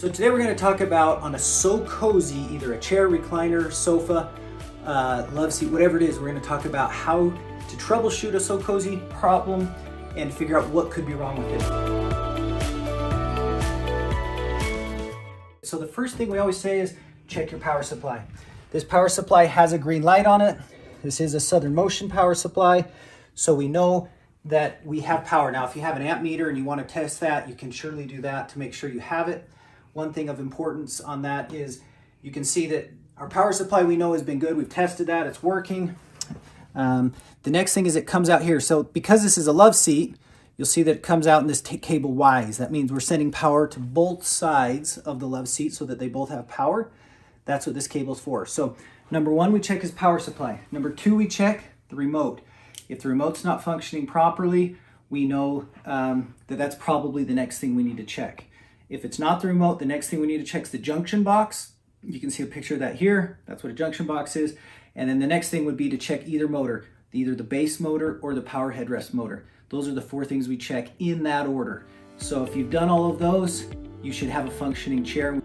So today we're going to talk about on a Socozi, either a chair, recliner, sofa, Loveseat, whatever it is, we're going to talk about how to troubleshoot a Socozi problem and figure out what could be wrong with it. So the first thing we always say is check your power supply. This power supply has a green light on it. This is a Southern Motion power supply, so we know that we have power. Now if you have an amp meter and you want to test that, you can surely do that to make sure you have it. One thing of importance on that is you can see that our power supply we know has been good. We've tested that, it's working. The next thing is it comes out here. So because this is a Loveseat, you'll see that it comes out in this cable Ys. That means we're sending power to both sides of the Loveseat so that they both have power. That's what this cable is for. So number one, we check his power supply. Number two, we check the remote. If the remote's not functioning properly, we know that that's probably the next thing we need to check. If it's not the remote, the next thing we need to check is the junction box. You can see a picture of that here. That's what a junction box is. And then the next thing would be to check either motor, either the base motor or the power headrest motor. Those are the four things we check in that order. So if you've done all of those, you should have a functioning chair.